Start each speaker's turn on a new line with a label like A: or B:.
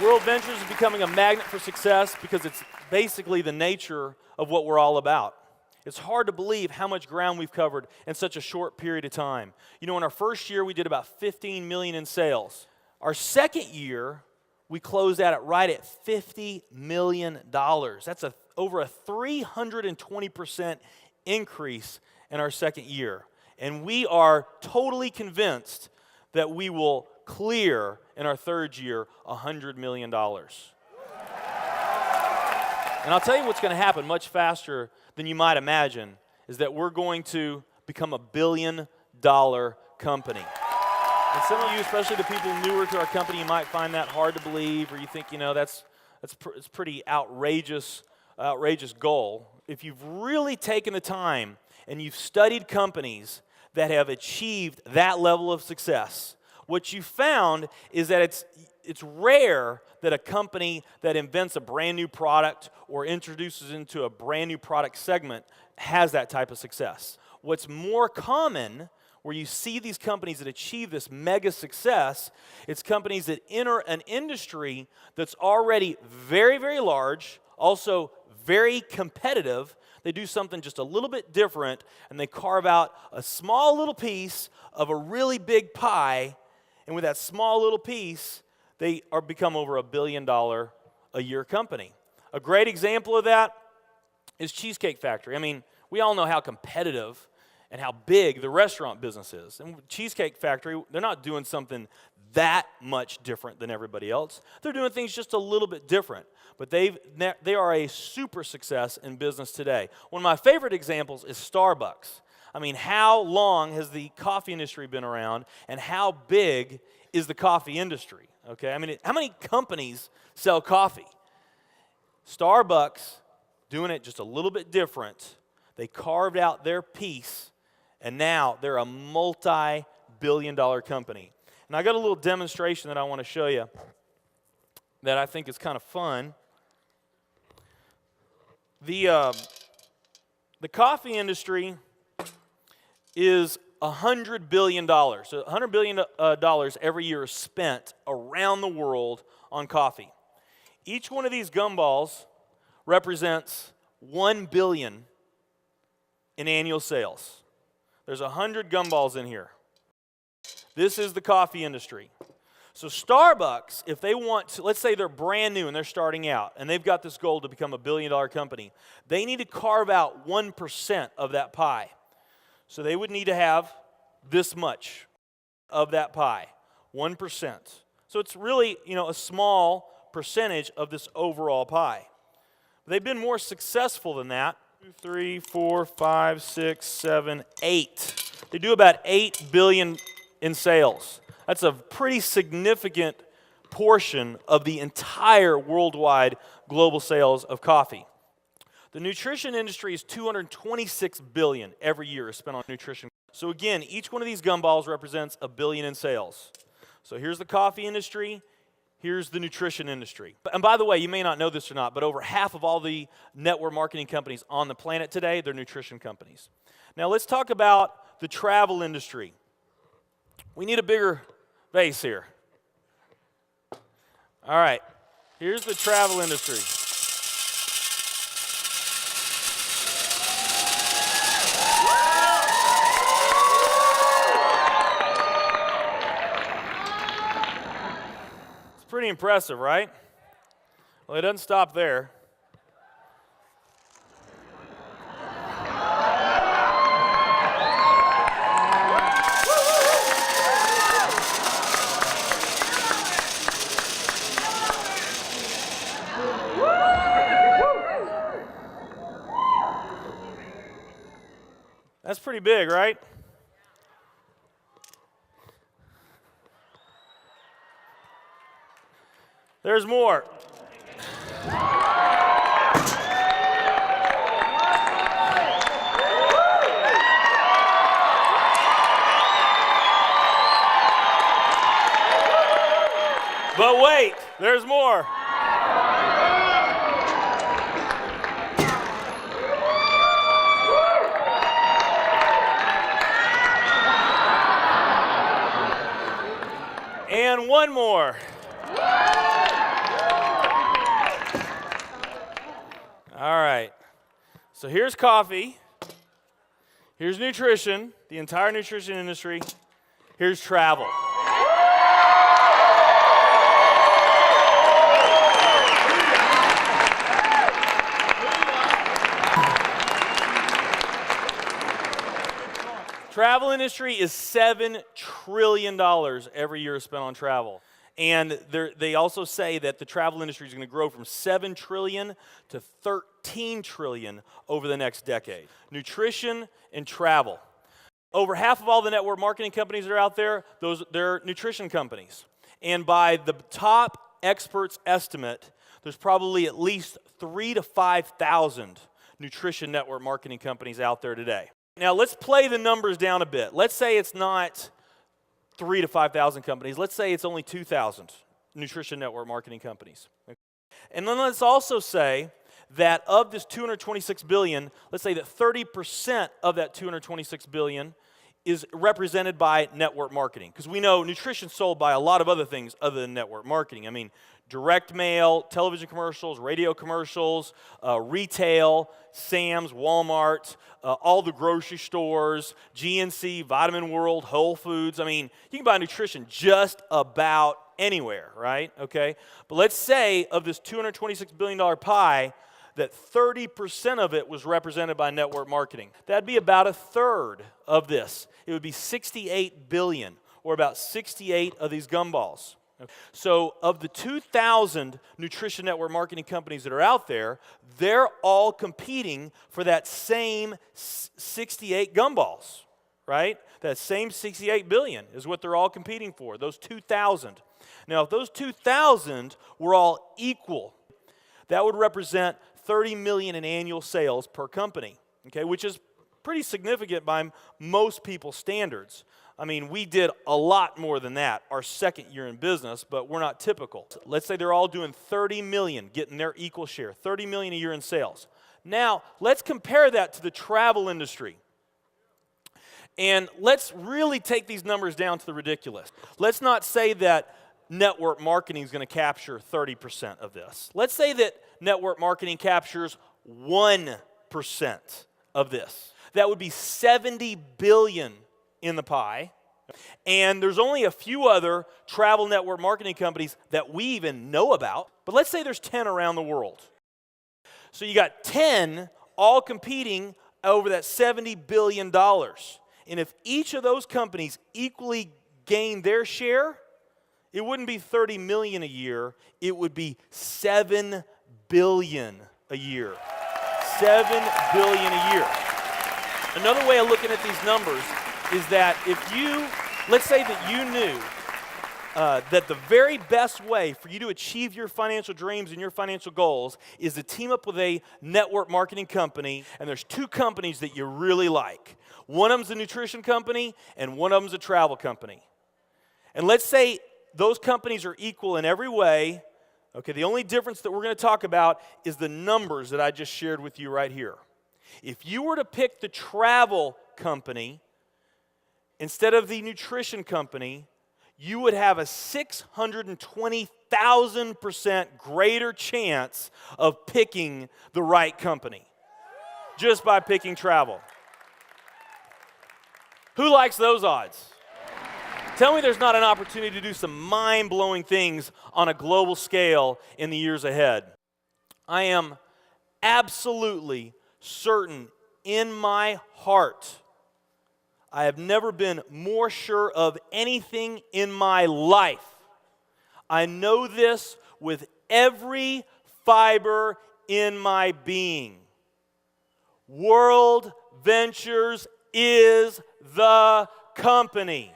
A: World Ventures is becoming a magnet for success because it's basically the nature of what we're all about. It's hard to believe how much ground we've covered in such a short period of time. You know, in our first year, we did about 15 million in sales. Our second year, we closed out right at $50 million. That's over a 320% increase in our second year. And we are totally convinced that we will clear in our third year $100 million. And I'll tell you what's going to happen much faster than you might imagine is that we're going to become a $1 billion company. And some of you, especially the people newer to our company, you might find that hard to believe, or you think, you know, it's pretty outrageous goal. If you've really taken the time and you've studied companies that have achieved that level of success, what you found is that it's rare that a company that invents a brand new product or introduces into a brand new product segment has that type of success. What's more common, where you see these companies that achieve this mega success, it's companies that enter an industry that's already very, very large, also very competitive. They do something just a little bit different, and they carve out a small little piece of a really big pie. And with that small little piece, they become over $1 billion a year company. A great example of that is Cheesecake Factory. I mean, we all know how competitive and how big the restaurant business is. And Cheesecake Factory, they're not doing something that much different than everybody else. They're doing things just a little bit different. But they are a super success in business today. One of my favorite examples is Starbucks. I mean, how long has the coffee industry been around, and how big is the coffee industry? Okay, I mean, how many companies sell coffee? Starbucks, doing it just a little bit different. They carved out their piece, and now they're a multi-billion-dollar company. And I got a little demonstration that I want to show you that I think is kind of fun. The coffee industry is $100 billion. So $100 billion every year is spent around the world on coffee. Each one of these gumballs represents $1 billion in annual sales. There's 100 gumballs in here. This is the coffee industry. So Starbucks, if they want to, let's say they're brand new and they're starting out, and they've got this goal to become a $1 billion company, they need to carve out 1% of that pie. So they would need to have this much of that pie, 1%. So it's really, you know, a small percentage of this overall pie. They've been more successful than that. 2, 3, 4, 5, 6, 7, 8. They do about $8 billion in sales. That's a pretty significant portion of the entire worldwide global sales of coffee. The nutrition industry is $226 billion every year is spent on nutrition. So again, each one of these gumballs represents $1 billion in sales. So here's the coffee industry, here's the nutrition industry. And by the way, you may not know this or not, but over half of all the network marketing companies on the planet today, they're nutrition companies. Now let's talk about the travel industry. We need a bigger base here. All right, here's the travel industry. Pretty impressive, right? Well, it doesn't stop there. That's pretty big, right? There's more. But wait, there's more. And one more. All right. So here's coffee. Here's nutrition, the entire nutrition industry. Here's travel. Travel industry is $7 trillion every year spent on travel. And they also say that the travel industry is going to grow from $7 trillion to $13 trillion over the next decade. Nutrition and travel. Over half of all the network marketing companies that are out there, they're nutrition companies. And by the top experts' estimate, there's probably at least 3,000 to 5,000 nutrition network marketing companies out there today. Now, let's play the numbers down a bit. Let's say it's not 3,000 to 5,000 companies. Let's say it's only 2,000 nutrition network marketing companies. And then let's also say that of this $226 billion, let's say that 30% of that $226 billion is represented by network marketing. Because we know nutrition's sold by a lot of other things other than network marketing. I mean, direct mail, television commercials, radio commercials, retail, Sam's, Walmart, all the grocery stores, GNC, Vitamin World, Whole Foods. I mean, you can buy nutrition just about anywhere, right? Okay? But let's say of this $226 billion pie, that 30% of it was represented by network marketing. That'd be about a third of this. It would be 68 billion, or about 68 of these gumballs. So of the 2,000 nutrition network marketing companies that are out there, they're all competing for that same 68 gumballs, right? That same 68 billion is what they're all competing for, those 2,000. Now, if those 2,000 were all equal, that would represent 30 million in annual sales per company, okay, which is pretty significant by most people's standards. I mean, we did a lot more than that our second year in business, but we're not typical. Let's say they're all doing 30 million, getting their equal share, 30 million a year in sales. Now, let's compare that to the travel industry. And let's really take these numbers down to the ridiculous. Let's not say that network marketing is going to capture 30% of this. Let's say that network marketing captures 1% of this. That would be 70 billion in the pie. And there's only a few other travel network marketing companies that we even know about. But let's say there's 10 around the world. So you got 10 all competing over that $70 billion. And if each of those companies equally gain their share, it wouldn't be 30 million a year, it would be 7 billion a year. 7 billion a year. Another way of looking at these numbers is that if you, let's say that you knew that the very best way for you to achieve your financial dreams and your financial goals is to team up with a network marketing company, and there's two companies that you really like. One of them's a nutrition company, and one of them's a travel company. And let's say those companies are equal in every way. Okay, the only difference that we're going to talk about is the numbers that I just shared with you right here. If you were to pick the travel company instead of the nutrition company, you would have a 620,000% greater chance of picking the right company just by picking travel. Who likes those odds? Tell me there's not an opportunity to do some mind-blowing things on a global scale in the years ahead. I am absolutely certain in my heart, I have never been more sure of anything in my life. I know this with every fiber in my being. World Ventures is the company.